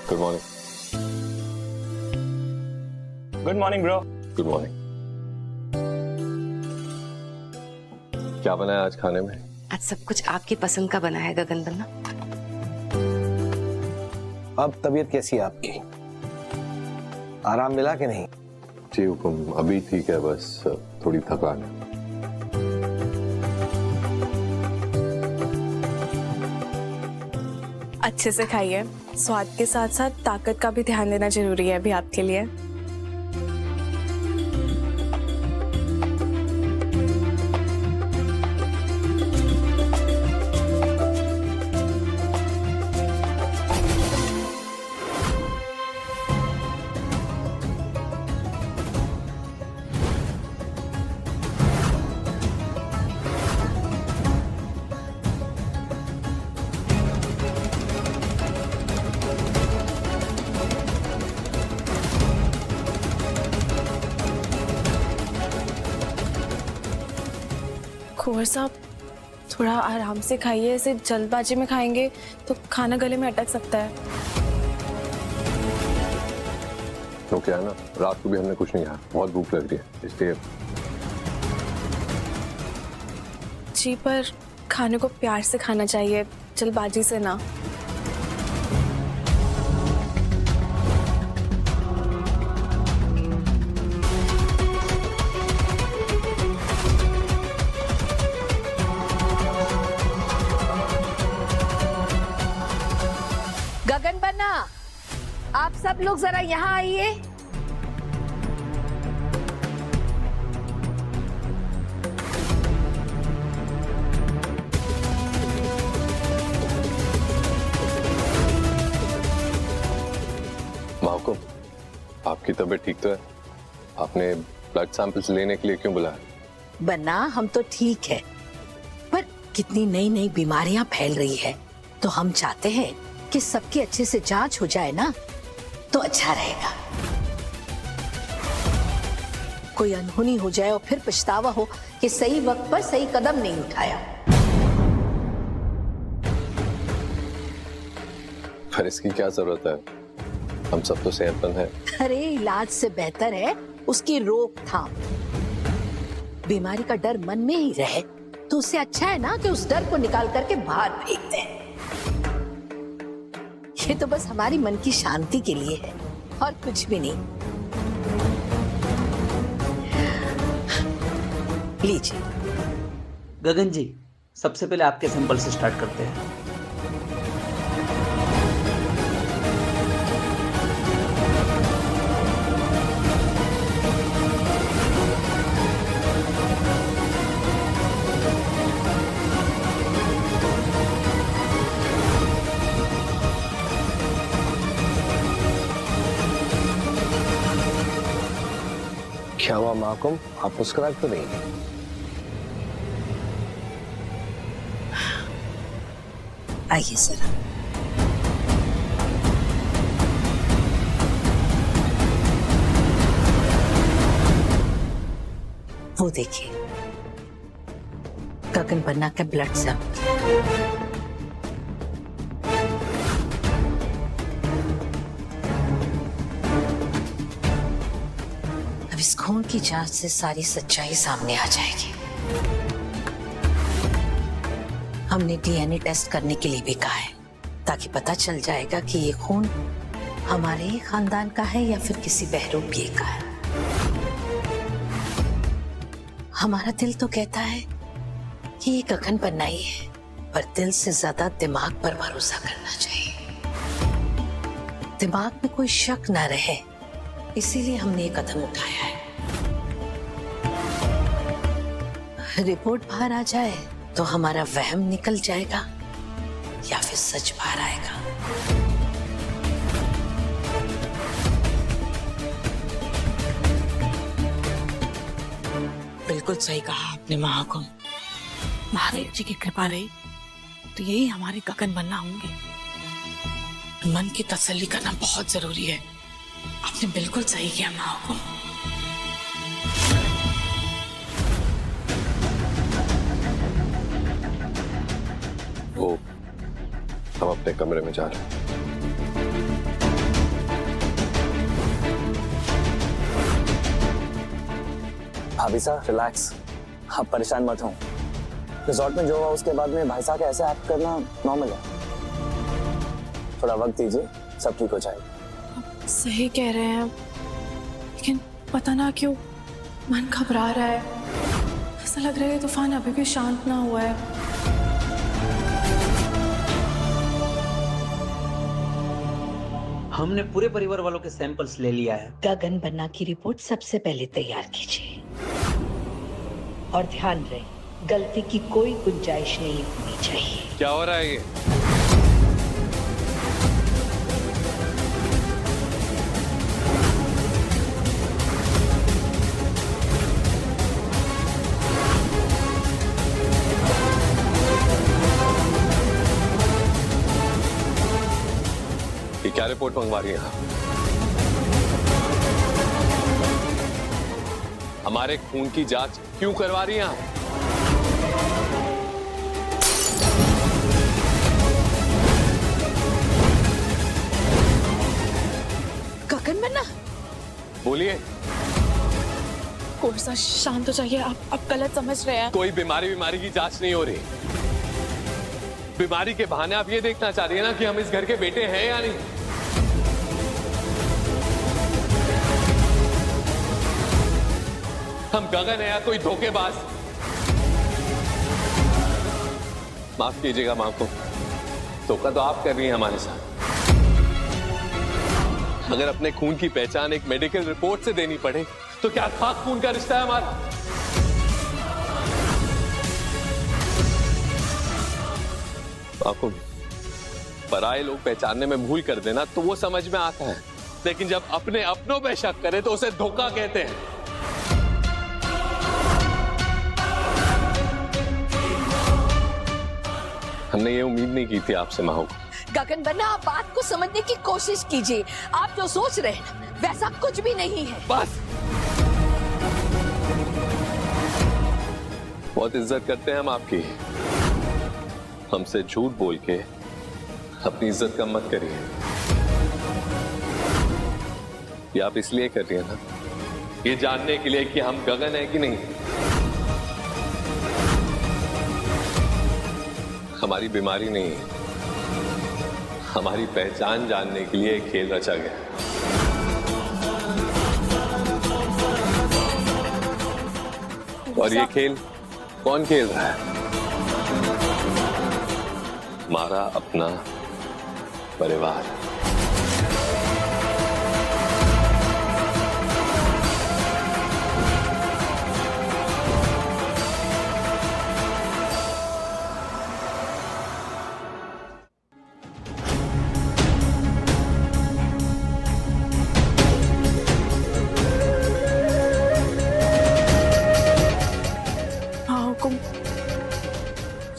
Good morning. Good morning bro. Good morning. क्या बना है आज खाने में? आज सब कुछ आपकी पसंद का बना है गगन बन्ना। अब तबीयत कैसी है आपकी? आराम मिला कि नहीं? जी हुकुम, अभी ठीक है, बस थोड़ी थकान है। अच्छे से खाइए, स्वाद के साथ साथ ताकत का भी ध्यान देना जरूरी है अभी आपके लिए। कुंवर साहब, थोड़ा आराम से खाइए, ऐसे जल्दबाजी में खाएंगे तो खाना गले में अटक सकता है। तो क्या है ना, रात को भी हमने कुछ नहीं खाया, बहुत भूख लग रही है, इसलिए। जी, पर खाने को प्यार से खाना चाहिए, जल्दबाजी से ना। गगन बन्ना, आप सब लोग जरा यहाँ आइए। हुकुम, आपकी तबीयत ठीक तो है? आपने ब्लड सैंपल्स लेने के लिए क्यों बुलाया? बन्ना, हम तो ठीक है, पर कितनी नई नई बीमारियां फैल रही है, तो हम चाहते हैं कि सबकी अच्छे से जांच हो जाए ना, तो अच्छा रहेगा। कोई अनहोनी हो जाए और फिर पछतावा हो कि सही वक्त पर सही कदम नहीं उठाया। फिर इसकी क्या जरूरत है? हम सब तो सेहतमंद हैं। अरे, इलाज से बेहतर है उसकी रोकथाम। बीमारी का डर मन में ही रहे तो उससे अच्छा है ना कि उस डर को निकाल करके बाहर फेंक दें। ये तो बस हमारी मन की शांति के लिए है और कुछ भी नहीं। लीजिए। गगन जी, सबसे पहले आपके सैंपल से स्टार्ट करते हैं। क्या हुआ माकुम, आप मुस्कुरा तो नहीं? आइए सर। वो देखिए, गगन बन्ना का ब्लड सैंपल। अब इस खून की जांच से सारी सच्चाई सामने आ जाएगी। हमने डीएनए टेस्ट करने के लिए भी कहा है, ताकि पता चल जाएगा कि ये खून हमारे ही खानदान का है या फिर किसी बहरूपिये का है। हमारा दिल तो कहता है कि ये गगन बन्ना ही है, पर दिल से ज्यादा दिमाग पर भरोसा करना चाहिए। दिमाग में कोई शक ना रहे, इसीलिए हमने ये कदम उठाया है। रिपोर्ट बाहर आ जाए तो हमारा वहम निकल जाएगा या फिर सच बाहर आएगा। बिल्कुल सही कहा आपने महाकुम। महादेव जी की कृपा रही तो यही हमारे गगन बन्ना होंगे। मन की तसल्ली करना बहुत जरूरी है। आपने बिल्कुल सही किया महाकुम। वो हम अपने कमरे में जा रहे हैं। भाभी साहब रिलैक्स, आप परेशान मत हो। रिजॉर्ट में जो हुआ उसके बाद में भाई साहब का ऐसे एक्ट करना नॉर्मल है। थोड़ा वक्त दीजिए, सब ठीक हो जाएगा। सही कह रहे हैं, लेकिन पता ना क्यों मन घबरा रहा है। ऐसा लग रहा है तूफान अभी भी शांत ना हुआ है। हमने पूरे परिवार वालों के सैंपल्स ले लिया है। गगन बन्ना की रिपोर्ट सबसे पहले तैयार कीजिए और ध्यान रहे गलती की कोई गुंजाइश नहीं होनी चाहिए। क्या हो रहा है ये? ये क्या रिपोर्ट मंगवा रही हैं आप? हमारे खून की जांच क्यों करवा रही हैं आप? गगन बन्ना, बोलिए। कोर्सा शांत हो जाइए, आप गलत समझ रहे हैं। कोई बीमारी की जांच नहीं हो रही। बीमारी के बहाने आप ये देखना चाह रही है ना कि हम इस घर के बेटे हैं या नहीं। हम गगन है या कोई धोखेबाज? माफ कीजिएगा मां को, धोखा तो आप कर रही हैं हमारे साथ। अगर अपने खून की पहचान एक मेडिकल रिपोर्ट से देनी पड़े तो क्या खाक खून का रिश्ता है हमारा? आपको पराये लोग पहचानने में भूल कर देना तो वो समझ में आता है, लेकिन जब अपने अपनों पे शक करे तो उसे धोखा कहते हैं। हमने ये उम्मीद नहीं की थी आपसे माहो। गगन बन्ना, आप बात को समझने की कोशिश कीजिए। आप जो सोच रहे हैं वैसा कुछ भी नहीं है। बस, बहुत इज्जत करते हैं हम आपकी। हमसे झूठ बोल के अपनी इज्जत कम मत करिए। ये आप इसलिए कर रही है ना, ये जानने के लिए कि हम गगन है कि नहीं। हमारी बीमारी नहीं है, हमारी पहचान जानने के लिए एक खेल रचा गया। और ये खेल कौन खेल रहा है? हमारा अपना परिवार।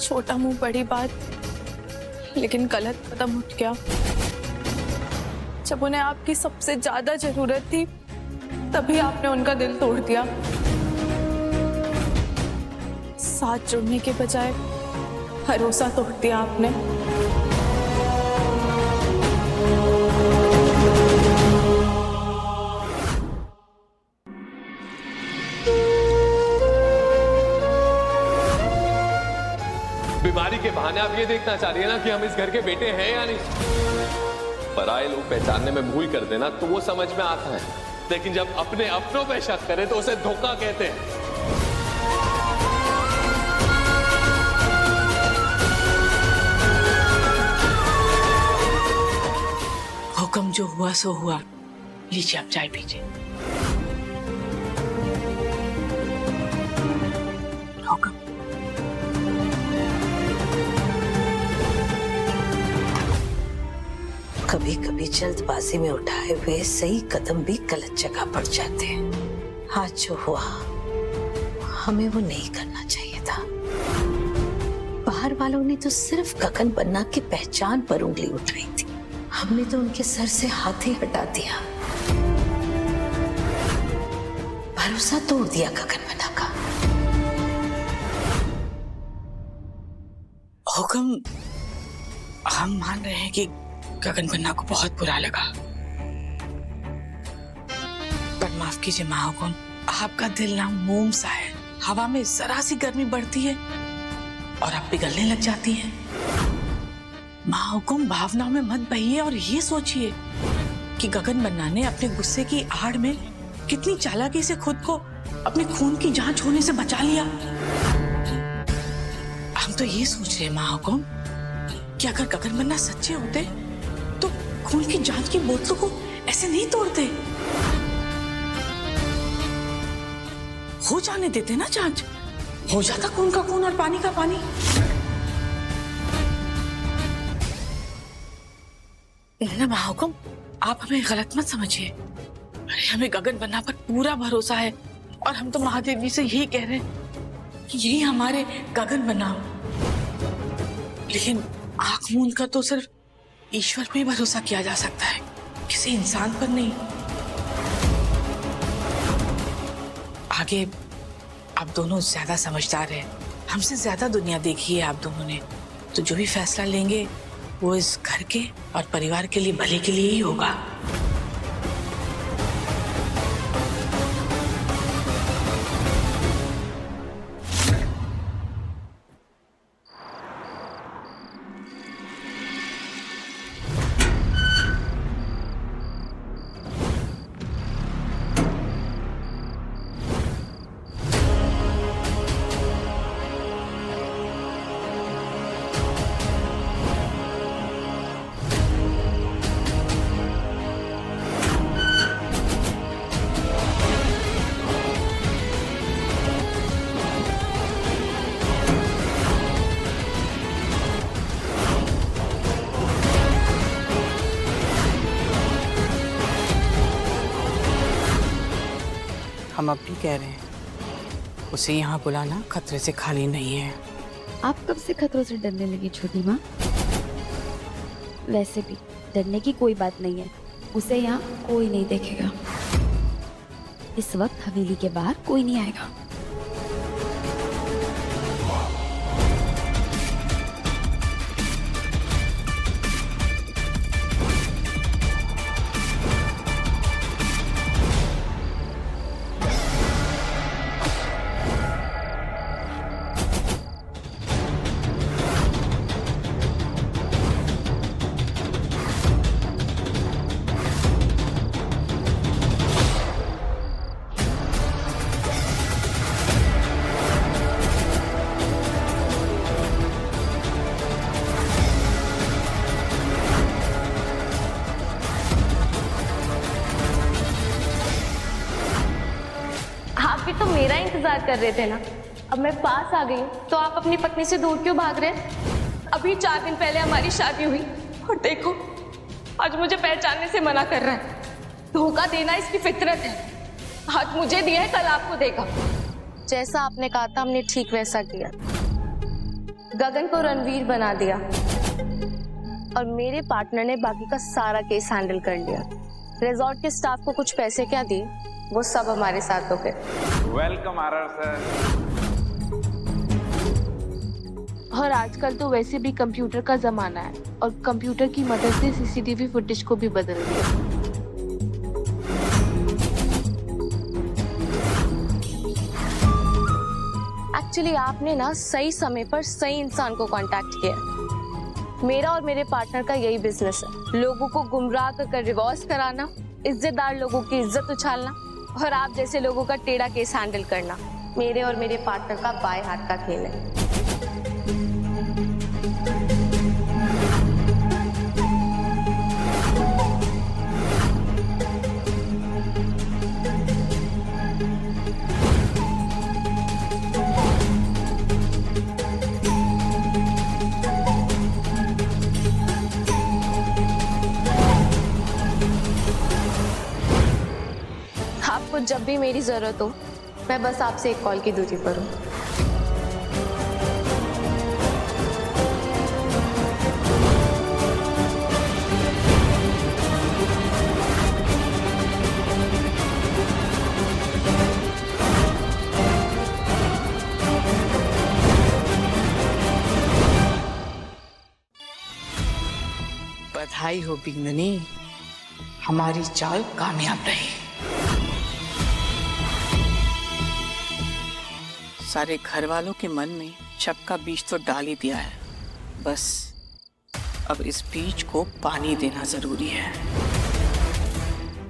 छोटा मुंह बड़ी बात, लेकिन गलत कदम उठ गया। जब उन्हें आपकी सबसे ज्यादा जरूरत थी तभी आपने उनका दिल तोड़ दिया। साथ जुड़ने के बजाय भरोसा तोड़ दिया आपने। बीमारी के बहाने आप ये देखना चाह रही है ना कि हम इस घर के बेटे हैं या नहीं। पराये लोग पहचानने में भूल कर देना तो वो समझ में आता है, लेकिन जब अपने अपनों पे शक करे तो उसे धोखा कहते हैं। हुक्म जो हुआ सो हुआ। लीजिए, आप चाय पीजिए। हुक्म। कभी कभी जल्दबाजी में उठाए हुए सही कदम भी गलत जगह पड़ जाते हैं। आज जो हुआ हमें वो नहीं करना चाहिए था। बाहर वालों ने तो सिर्फ गगन बन्ना की पहचान पर उंगली उठाई थी, हमने तो उनके सर से हाथ ही हटा दिया। भरोसा तोड़ दिया गगन बन्ना का। हुक्म, हम मान रहे हैं कि गगन बन्ना को बहुत बुरा लगा, पर माफ कीजिए महाहुकुम, आपका दिल ना मोम सा है, हवा में जरा सी गर्मी बढ़ती है और आप पिघलने लग जाती हैं। महाहुकुम, भावनाओं में मत बहिए और ये सोचिए कि गगन मन्ना ने अपने गुस्से की आड़ में कितनी चालाकी से खुद को अपने खून की जांच होने से बचा लिया। हम तो ये सोच रहे हैं महाहुकुम कि अगर गगन मन्ना सच्चे होते तो खून की जांच की बोतलों को ऐसे नहीं तोड़ते, हो जाने देते ना जांच, हो जाता खून का खून और पानी का पानी। ना महाहुकुम, आप हमें गलत मत समझिए। अरे हमें गगन मन्ना पर पूरा भरोसा है और हम तो महादेव जी से यही कह रहे हैं कि यही हमारे गगन मन्ना हो। लेकिन आंख मूंद कर तो सिर्फ ईश्वर पे भरोसा किया जा सकता है, किसी इंसान पर नहीं। आगे आप दोनों ज्यादा समझदार हैं, हमसे ज्यादा दुनिया देखी है आप दोनों ने, तो जो भी फैसला लेंगे वो इस घर के और परिवार के लिए भले के लिए ही होगा। हम अब भी कह रहे हैं, उसे यहाँ बुलाना खतरे से खाली नहीं है। आप कब से खतरों से डरने लगी छोटी माँ? वैसे भी डरने की कोई बात नहीं है, उसे यहाँ कोई नहीं देखेगा। इस वक्त हवेली के बाहर कोई नहीं आएगा। आप भी तो मेरा इंतजार कर रहे थे ना। अब मैं पास आ गई हूँ तो आप अपनी पत्नी से दूर क्यों भाग रहे हैं? अभी 4 दिन पहले हमारी शादी हुई और देखो आज मुझे पहचानने से मना कर रहा है। धोखा देना इसकी फितरत है। आज मुझे दिया है, कल आपको देगा। जैसा आपने कहा था हमने ठीक वैसा किया। गगन को रणवीर बना दिया और मेरे पार्टनर ने बाकी का सारा केस हैंडल कर लिया। रिजॉर्ट के स्टाफ को कुछ पैसे क्या दिए, वो सब हमारे साथ हो गए। Welcome RR sir. और आजकल तो वैसे भी कंप्यूटर का जमाना है और कंप्यूटर की मदद से सीसीटीवी फुटेज को भी बदल दिया। एक्चुअली आपने ना सही समय पर सही इंसान को कांटेक्ट किया। मेरा और मेरे पार्टनर का यही बिजनेस है, लोगों को गुमराह कर डिवोर्स कराना, इज्जतदार लोगों की इज्जत उछालना और आप जैसे लोगों का टेढ़ा केस हैंडल करना। मेरे और मेरे पार्टनर का बाएं हाथ का खेल है। आपको जब भी मेरी जरूरत हो, मैं बस आपसे एक कॉल की दूरी पर हूँ। बधाई हो बिंदनी, हमारी चाल कामयाब रही। सारे घर वालों के मन में शक का बीज तो डाल ही दिया है, बस अब इस बीज को पानी देना जरूरी है।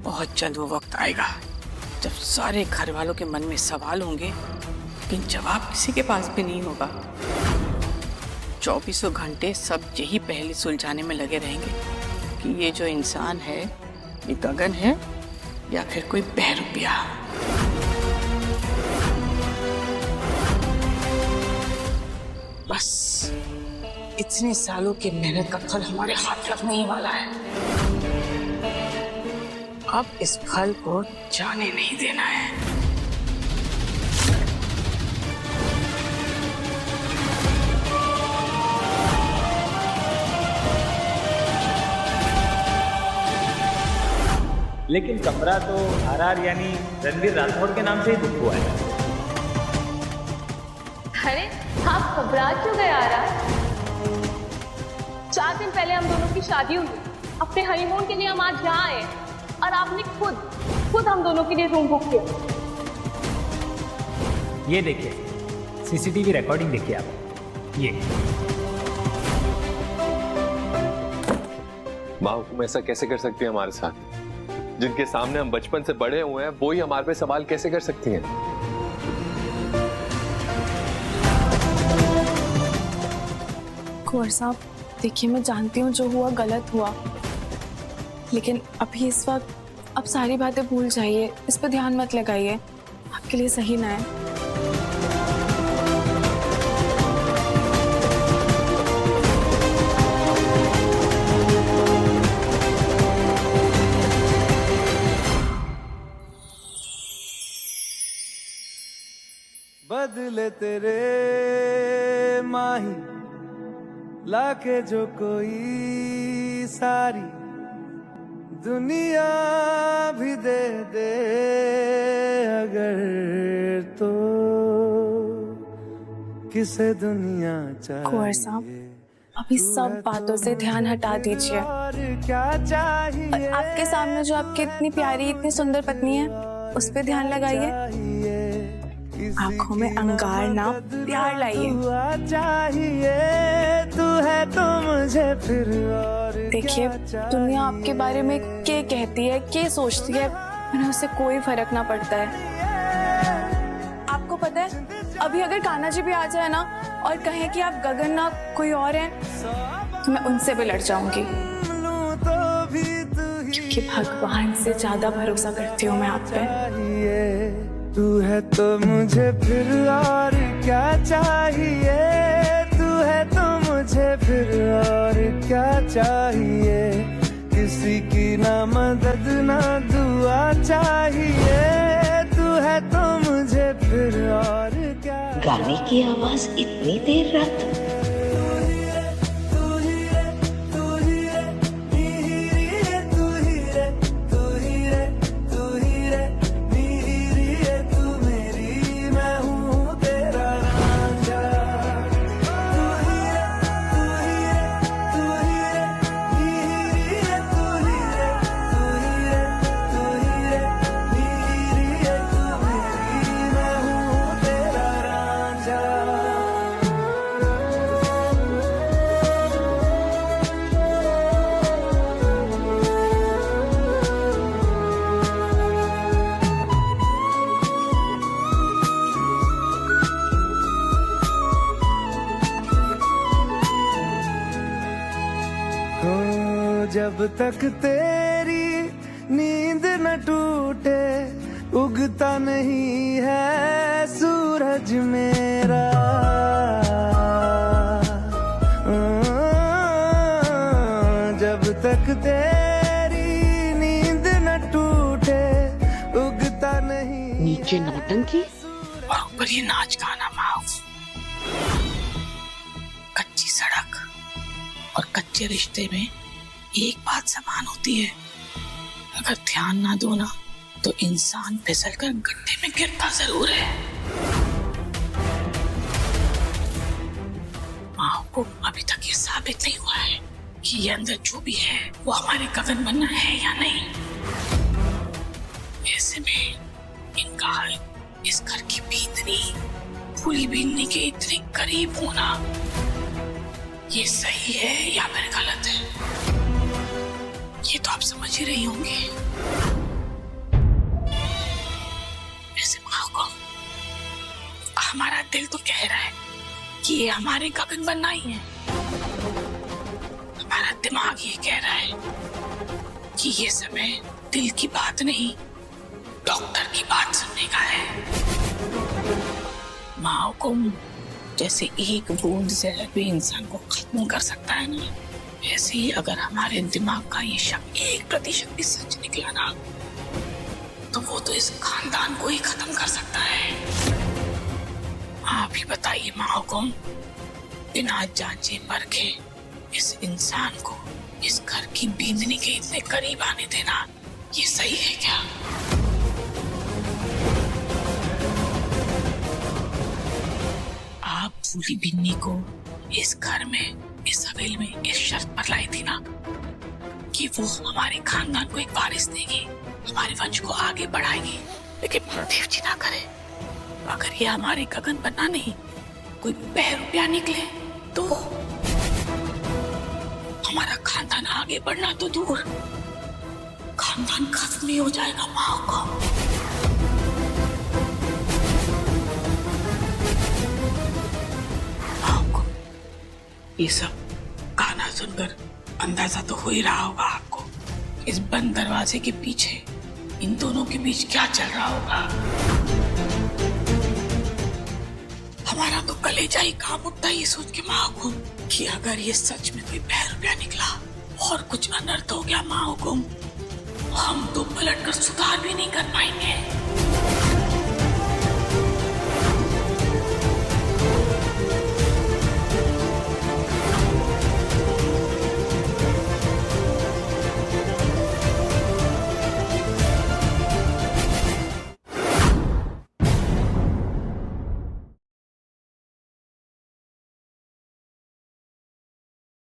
बहुत जल्द वो वक्त आएगा जब सारे घर वालों के मन में सवाल होंगे लेकिन जवाब किसी के पास भी नहीं होगा। 24 घंटे सब यही पहेली सुलझाने में लगे रहेंगे कि ये जो इंसान है ये गगन है या फिर कोई बहरूपिया। बस इतने सालों की मेहनत का फल हमारे हाथ लगने ही वाला है। अब इस फल को जाने नहीं देना है। लेकिन कमरा तो आरआर यानी रणवीर राठौड़ के नाम से ही बुक हुआ है। अरे आप घबरा क्यों गए आरआर? 4 दिन पहले हम दोनों की शादी हुई। अपने हनीमून के लिए हम आज यहाँ आए और आपने खुद हम दोनों के लिए रूम बुक किया। ये देखिए सीसीटीवी रिकॉर्डिंग देखिए आप। ये माँ हुकुम ऐसा कैसे कर सकती है हमारे साथ? जिनके सामने हम बचपन से बड़े हुए हैं वो ही हमारे पे सवाल कैसे कर सकती हैं? कुंवर साहब देखिए, मैं जानती हूँ जो हुआ गलत हुआ, लेकिन अभी इस वक्त अब सारी बातें भूल जाइए, इस पर ध्यान मत लगाइए, आपके लिए सही ना है। बदले तेरे माही लाके जो कोई सारी दुनिया भी दे दे अगर तो किसे दुनिया चाहिए। कुंवर साहब अभी सब बातों से ध्यान हटा दीजिए। क्या चाहिए आपके सामने जो आपकी इतनी प्यारी इतनी सुंदर पत्नी है उस पर ध्यान लगाइए। आंखों में अंगार ना प्यार लाइए। तू है तो मुझे फिर और देखिए दुनिया आपके बारे में क्या कहती है क्या सोचती है उन्हें उससे कोई फर्क ना पड़ता है। आपको पता है अभी अगर कान्हा जी भी आ जाए ना और कहें कि आप गगन ना कोई और हैं तो मैं उनसे भी लड़ जाऊंगी, क्योंकि भगवान से ज्यादा भरोसा करती हूँ मैं आप पे। तू है तो मुझे फिर और क्या चाहिए। तू है तो मुझे फिर और क्या चाहिए। किसी की ना मदद ना दुआ चाहिए। तू है तो मुझे फिर और क्या। गाने की आवाज इतनी देर रात। जब तक तेरी नींद न टूटे उगता नहीं है सूरज मेरा। जब तक तेरी नींद न टूटे उगता नहीं। नीचे नौटंकी और ऊपर ये नाच गाना माफ। कच्ची सड़क और कच्चे रिश्ते में एक बात समान होती है, अगर ध्यान ना दो ना तो इंसान फिसल कर गड्ढे में गिरता जरूर है। माँ को अभी तक ये साबित नहीं हुआ है कि ये अंदर जो भी है वो हमारे गगन बनना है या नहीं। ऐसे में इनका इस घर की भीतरी फूली बिन्नी के इतने करीब होना ये सही है या फिर गलत है, ये तो आप समझ ही रही होंगी। वैसे महाकुम, हमारा दिल तो कह रहा है कि ये हमारे गगन बनना ही है, हमारा दिमाग ये कह रहा है कि ये समय दिल की बात नहीं डॉक्टर की बात सुनने का है। महाकुम, जैसे एक बूंद जहर भी इंसान को खत्म कर सकता है ना, वैसे ही अगर हमारे दिमाग का ये शक 1% भी सच निकला ना, तो वो तो इस खानदान को ही खत्म कर सकता है। आप ही बताइए महाकुम, बिना जांचे परखे इस इंसान को इस घर की बींदनी के इतने करीब आने देना ये सही है क्या? आप फूली बिन्नी को इस घर में, इस हवेली में इस शर्त पर लाई थी ना कि वो हमारे खानदान को एक वारिस देगी, हमारे वंश को आगे बढ़ाएगी। लेकिन देव जी ना करे, अगर ये हमारे गगन बनना नहीं कोई ₹1 निकले तो हमारा खानदान आगे बढ़ना तो दूर, खानदान खत्म ही हो जाएगा। माँ को ये सब गाना सुनकर अंदाजा तो हो ही रहा होगा आपको, इस बंद दरवाजे के पीछे इन दोनों के बीच क्या चल रहा होगा। हमारा तो कलेजा ही काम उठता ये सोच के महाकुम कि अगर ये सच में कोई ₹1 निकला और कुछ अनर्थ हो गया महाकुम, हम तो पलट कर सुधार भी नहीं कर पाएंगे।